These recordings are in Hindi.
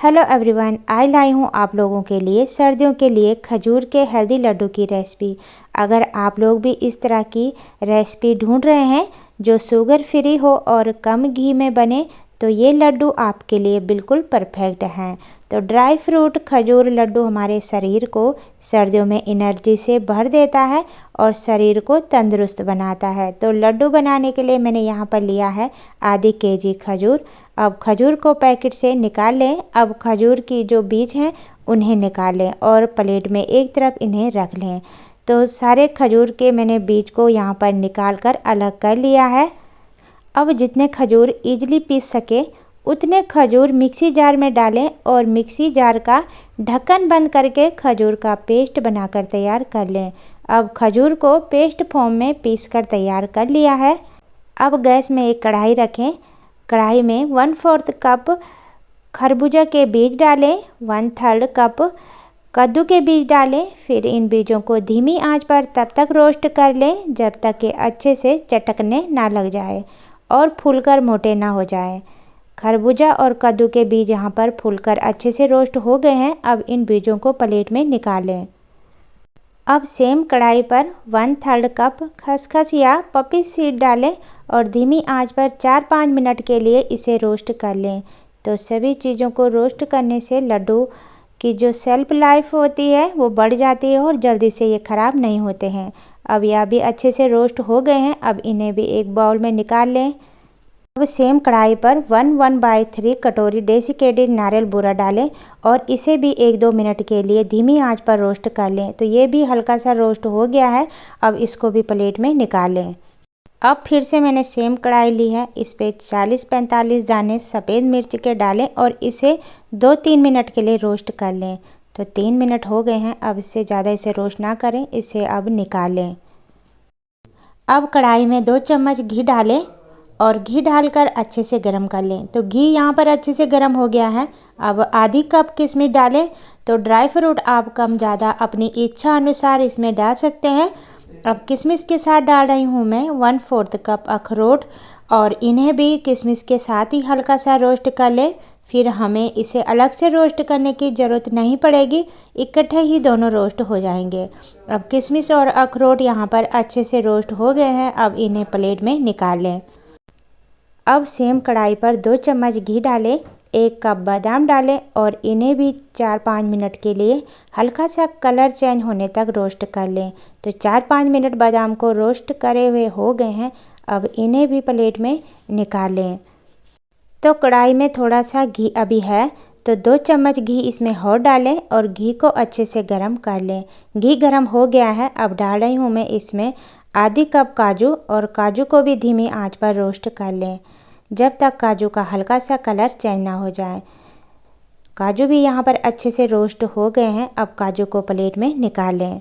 हेलो एवरीवन, आज लाई हूँ आप लोगों के लिए सर्दियों के लिए खजूर के हेल्दी लड्डू की रेसिपी। अगर आप लोग भी इस तरह की रेसिपी ढूंढ रहे हैं जो शुगर फ्री हो और कम घी में बने तो ये लड्डू आपके लिए बिल्कुल परफेक्ट हैं। तो ड्राई फ्रूट खजूर लड्डू हमारे शरीर को सर्दियों में एनर्जी से भर देता है और शरीर को तंदुरुस्त बनाता है। तो लड्डू बनाने के लिए मैंने यहाँ पर लिया है आधी केजी खजूर। अब खजूर को पैकेट से निकाल लें। अब खजूर की जो बीज हैं उन्हें निकाल लें और प्लेट में एक तरफ इन्हें रख लें। तो सारे खजूर के मैंने बीज को यहाँ पर निकाल कर अलग कर लिया है। अब जितने खजूर ईजिली पीस सके उतने खजूर मिक्सी जार में डालें और मिक्सी जार का ढक्कन बंद करके खजूर का पेस्ट बनाकर तैयार कर लें। अब खजूर को पेस्ट फॉर्म में पीस कर तैयार कर लिया है। अब गैस में एक कढ़ाई रखें। कढ़ाई में 1/4 कप खरबूजा के बीज डालें, 1/3 कप कद्दू के बीज डालें। फिर इन बीजों को धीमी आंच पर तब तक रोस्ट कर लें जब तक कि अच्छे से चटकने ना लग जाए और फूलकर मोटे ना हो जाए। खरबूजा और कद्दू के बीज यहाँ पर फूलकर अच्छे से रोस्ट हो गए हैं। अब इन बीजों को प्लेट में निकालें। अब सेम कढ़ाई पर 1/3 कप खसखस या पपी सीड डालें और धीमी आंच पर 4-5 मिनट के लिए इसे रोस्ट कर लें। तो सभी चीज़ों को रोस्ट करने से लड्डू की जो सेल्फ लाइफ होती है वो बढ़ जाती है और जल्दी से ये ख़राब नहीं होते हैं। अब यह भी अच्छे से रोस्ट हो गए हैं। अब इन्हें भी एक बाउल में निकाल लें। अब सेम कढ़ाई पर 1/3 कटोरी डेसिकेटेड नारियल बूरा डालें और इसे भी 1-2 मिनट के लिए धीमी आंच पर रोस्ट कर लें। तो ये भी हल्का सा रोस्ट हो गया है। अब इसको भी प्लेट में निकाल लें। अब फिर से मैंने सेम कढ़ाई ली है। इस पर 40-45 दाने सफ़ेद मिर्च के डालें और इसे 2-3 मिनट के लिए रोस्ट कर लें। तो 3 मिनट हो गए हैं। अब इससे ज़्यादा इसे रोस्ट ना करें, इसे अब निकाल लें। अब कढ़ाई में 2 चम्मच घी डालें और घी डालकर अच्छे से गर्म कर लें। तो घी यहाँ पर अच्छे से गर्म हो गया है। अब आधी कप किशमिश डालें। तो ड्राई फ्रूट आप कम ज़्यादा अपनी इच्छा अनुसार इसमें डाल सकते हैं। अब किशमिश के साथ डाल रही हूँ मैं 1/4 कप अखरोट और इन्हें भी किशमिश के साथ ही हल्का सा रोस्ट कर लें। फिर हमें इसे अलग से रोस्ट करने की ज़रूरत नहीं पड़ेगी, इकट्ठे ही दोनों रोस्ट हो जाएंगे। अब किशमिश और अखरोट यहाँ पर अच्छे से रोस्ट हो गए हैं। अब इन्हें प्लेट में निकाल लें। अब सेम कढ़ाई पर 2 चम्मच घी डालें, 1 कप बादाम डालें और इन्हें भी 4-5 मिनट के लिए हल्का सा कलर चेंज होने तक रोस्ट कर लें। तो 4-5 मिनट बादाम को रोस्ट करे हुए हो गए हैं। अब इन्हें भी प्लेट में निकाल लें। तो कढ़ाई में थोड़ा सा घी अभी है तो 2 चम्मच घी इसमें और डालें और घी को अच्छे से गर्म कर लें। घी गर्म हो गया है। अब डाल रही हूँ मैं इसमें आधी कप काजू और काजू को भी धीमी आंच पर रोस्ट कर लें जब तक काजू का हल्का सा कलर चेंज ना हो जाए। काजू भी यहाँ पर अच्छे से रोस्ट हो गए हैं। अब काजू को प्लेट में निकाल लें।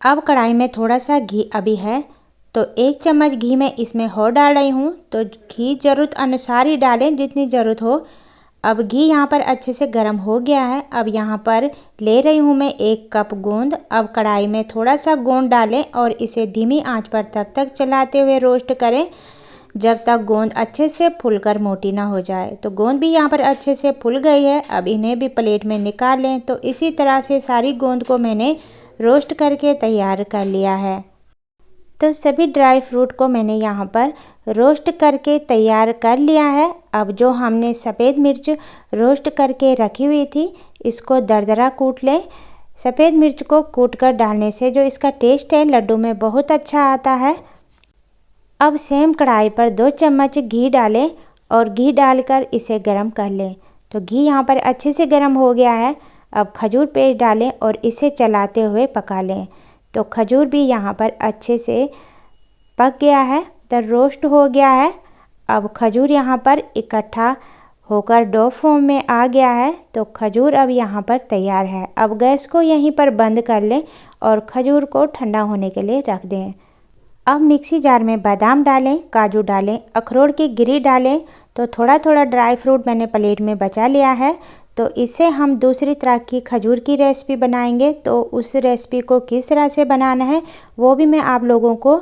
अब कढ़ाई में थोड़ा सा घी अभी है तो 1 चम्मच घी मैं इसमें और डाल रही हूँ। तो घी ज़रूरत अनुसार ही डालें जितनी ज़रूरत हो। अब घी यहाँ पर अच्छे से गर्म हो गया है। अब यहाँ पर ले रही हूँ मैं 1 कप गोंद। अब कढ़ाई में थोड़ा सा गोंद डालें और इसे धीमी आंच पर तब तक चलाते हुए रोस्ट करें जब तक गोंद अच्छे से फूलकर मोटी ना हो जाए। तो गोंद भी यहाँ पर अच्छे से फूल गई है। अब इन्हें भी प्लेट में निकाल लें। तो इसी तरह से सारी गोंद को मैंने रोस्ट करके तैयार कर लिया है। तो सभी ड्राई फ्रूट को मैंने यहाँ पर रोस्ट करके तैयार कर लिया है। अब जो हमने सफ़ेद मिर्च रोस्ट करके रखी हुई थी इसको दरदरा कूट लें। सफ़ेद मिर्च को कूट कर डालने से जो इसका टेस्ट है लड्डू में बहुत अच्छा आता है। अब सेम कढ़ाई पर 2 चम्मच घी डालें और घी डालकर इसे गर्म कर लें। तो घी यहाँ पर अच्छे से गर्म हो गया है। अब खजूर पेस्ट डालें और इसे चलाते हुए पका लें। तो खजूर भी यहाँ पर अच्छे से पक गया है, तो रोस्ट हो गया है। अब खजूर यहाँ पर इकट्ठा होकर डो फॉर्म में आ गया है। तो खजूर अब यहाँ पर तैयार है। अब गैस को यहीं पर बंद कर लें और खजूर को ठंडा होने के लिए रख दें। अब मिक्सी जार में बादाम डालें, काजू डालें, अखरोट की गिरी डालें। तो थोड़ा थोड़ा ड्राई फ्रूट मैंने प्लेट में बचा लिया है। तो इससे हम दूसरी तरह की खजूर की रेसिपी बनाएंगे। तो उस रेसिपी को किस तरह से बनाना है वो भी मैं आप लोगों को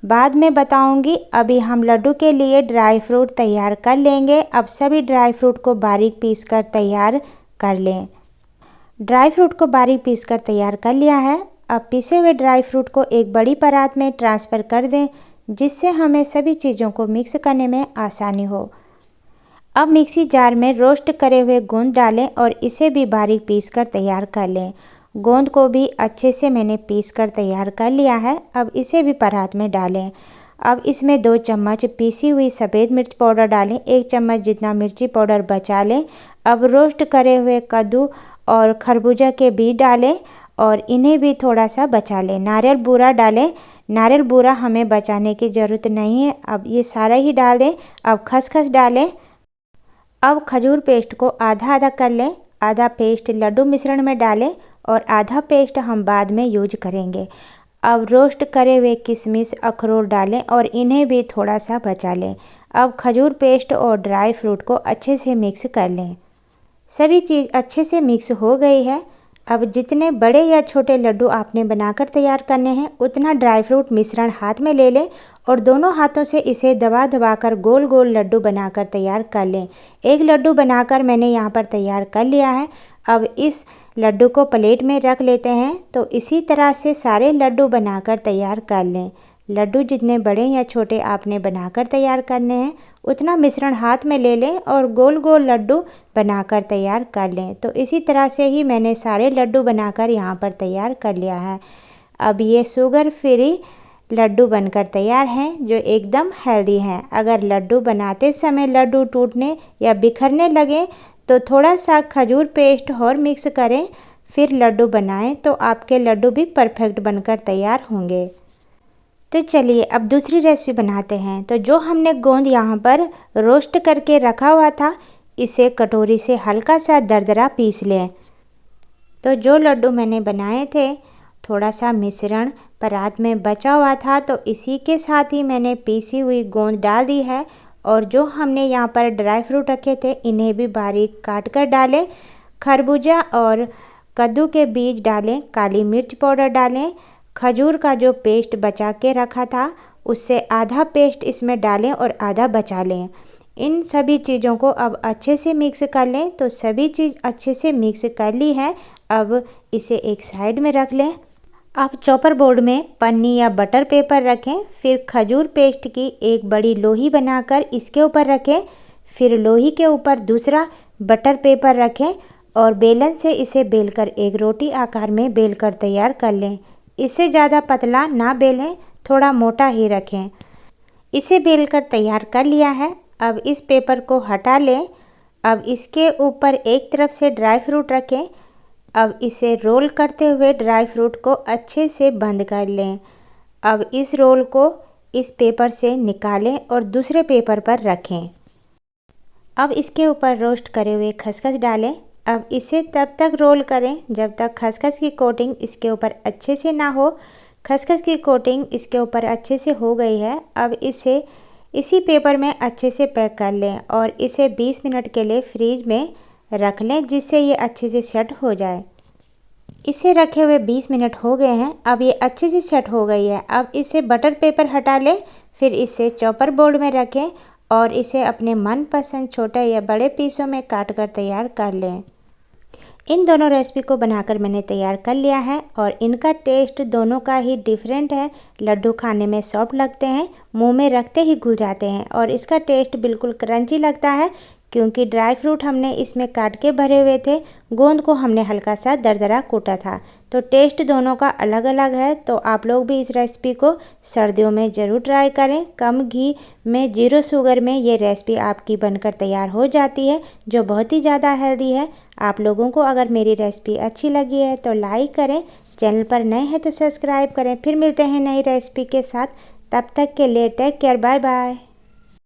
बाद में बताऊंगी। अभी हम लड्डू के लिए ड्राई फ्रूट तैयार कर लेंगे। अब सभी ड्राई फ्रूट को बारीक पीस कर तैयार कर लें। ड्राई फ्रूट को बारीक पीस कर तैयार कर लिया है। अब पीसे हुए ड्राई फ्रूट को एक बड़ी परात में ट्रांसफ़र कर दें, जिससे हमें सभी चीज़ों को मिक्स करने में आसानी हो। अब मिक्सी जार में रोस्ट करे हुए गोंद डालें और इसे भी बारीक पीस कर तैयार कर लें। गोंद को भी अच्छे से मैंने पीस कर तैयार कर लिया है। अब इसे भी परात में डालें। अब इसमें 2 चम्मच पीसी हुई सफ़ेद मिर्च पाउडर डालें, 1 चम्मच जितना मिर्ची पाउडर बचा लें। अब रोस्ट करे हुए कद्दू और खरबूजा के बीज डालें और इन्हें भी थोड़ा सा बचा लें। नारियल बूरा डालें, नारियल बूरा हमें बचाने की ज़रूरत नहीं है, अब ये सारा ही डाल दें। अब खसखस डालें। अब खजूर पेस्ट को आधा आधा कर लें, आधा पेस्ट लड्डू मिश्रण में डालें और आधा पेस्ट हम बाद में यूज करेंगे। अब रोस्ट करे हुए किशमिश अखरोट डालें और इन्हें भी थोड़ा सा बचा लें। अब खजूर पेस्ट और ड्राई फ्रूट को अच्छे से मिक्स कर लें। सभी चीज़ अच्छे से मिक्स हो गई है। अब जितने बड़े या छोटे लड्डू आपने बनाकर तैयार करने हैं, उतना ड्राई फ्रूट मिश्रण हाथ में ले लें और दोनों हाथों से इसे दबा दबा कर गोल गोल लड्डू बनाकर तैयार कर लें। एक लड्डू बनाकर मैंने यहाँ पर तैयार कर लिया है। अब इस लड्डू को प्लेट में रख लेते हैं। तो इसी तरह से सारे लड्डू बनाकर तैयार कर लें। लड्डू जितने बड़े या छोटे आपने बनाकर तैयार करने हैं, उतना मिश्रण हाथ में ले लें और गोल गोल लड्डू बनाकर तैयार कर लें। तो इसी तरह से ही मैंने सारे लड्डू बनाकर यहाँ पर तैयार कर लिया है। अब ये शुगर फ्री लड्डू बनकर तैयार हैं, जो एकदम हेल्दी हैं। अगर लड्डू बनाते समय लड्डू टूटने या बिखरने लगे तो थोड़ा सा खजूर पेस्ट और मिक्स करें, फिर लड्डू बनाएं तो आपके लड्डू भी परफेक्ट बनकर तैयार होंगे। तो चलिए अब दूसरी रेसिपी बनाते हैं। तो जो हमने गोंद यहाँ पर रोस्ट करके रखा हुआ था, इसे कटोरी से हल्का सा दरदरा पीस लें। तो जो लड्डू मैंने बनाए थे, थोड़ा सा मिश्रण परात में बचा हुआ था, तो इसी के साथ ही मैंने पीसी हुई गोंद डाल दी है। और जो हमने यहाँ पर ड्राई फ्रूट रखे थे, इन्हें भी बारीक काट कर डालें। खरबूजा और कद्दू के बीज डालें, काली मिर्च पाउडर डालें, खजूर का जो पेस्ट बचा के रखा था, उससे आधा पेस्ट इसमें डालें और आधा बचा लें। इन सभी चीज़ों को अब अच्छे से मिक्स कर लें। तो सभी चीज़ अच्छे से मिक्स कर ली है। अब इसे एक साइड में रख लें। अब चॉपर बोर्ड में पन्नी या बटर पेपर रखें, फिर खजूर पेस्ट की एक बड़ी लोही बनाकर इसके ऊपर रखें, फिर लोही के ऊपर दूसरा बटर पेपर रखें और बेलन से इसे बेलकर एक रोटी आकार में बेलकर तैयार कर लें। इसे ज़्यादा पतला ना बेलें, थोड़ा मोटा ही रखें। इसे बेलकर तैयार कर लिया है। अब इस पेपर को हटा लें। अब इसके ऊपर एक तरफ से ड्राई फ्रूट रखें। अब इसे रोल करते हुए ड्राई फ्रूट को अच्छे से बंद कर लें। अब इस रोल को इस पेपर से निकालें और दूसरे पेपर पर रखें। अब इसके ऊपर रोस्ट करे हुए खसखस डालें। अब इसे तब तक रोल करें जब तक खसखस की कोटिंग इसके ऊपर अच्छे से ना हो। खसखस की कोटिंग इसके ऊपर अच्छे से हो गई है। अब इसे इसी पेपर में अच्छे से पैक कर लें और इसे 20 मिनट के लिए फ्रीज में रख लें, जिससे ये अच्छे से सेट हो जाए। इसे रखे हुए 20 मिनट हो गए हैं। अब ये अच्छे से सेट हो गई है। अब इसे बटर पेपर हटा लें, फिर इसे चॉपर बोर्ड में रखें और इसे अपने मनपसंद छोटे या बड़े पीसों में काट कर तैयार कर लें। इन दोनों रेसिपी को बनाकर मैंने तैयार कर लिया है और इनका टेस्ट दोनों का ही डिफरेंट है। लड्डू खाने में सॉफ्ट लगते हैं, मुंह में रखते ही घुल जाते हैं और इसका टेस्ट बिल्कुल क्रंची लगता है, क्योंकि ड्राई फ्रूट हमने इसमें काट के भरे हुए थे, गोंद को हमने हल्का सा दरदरा कूटा था। तो टेस्ट दोनों का अलग अलग है। तो आप लोग भी इस रेसिपी को सर्दियों में ज़रूर ट्राई करें। कम घी में, 0 शुगर में ये रेसिपी आपकी बनकर तैयार हो जाती है, जो बहुत ही ज़्यादा हेल्दी है। आप लोगों को अगर मेरी रेसिपी अच्छी लगी है तो लाइक करें, चैनल पर नए हैं तो सब्सक्राइब करें। फिर मिलते हैं नई रेसिपी के साथ, तब तक के लिए टेक केयर, बाय बाय।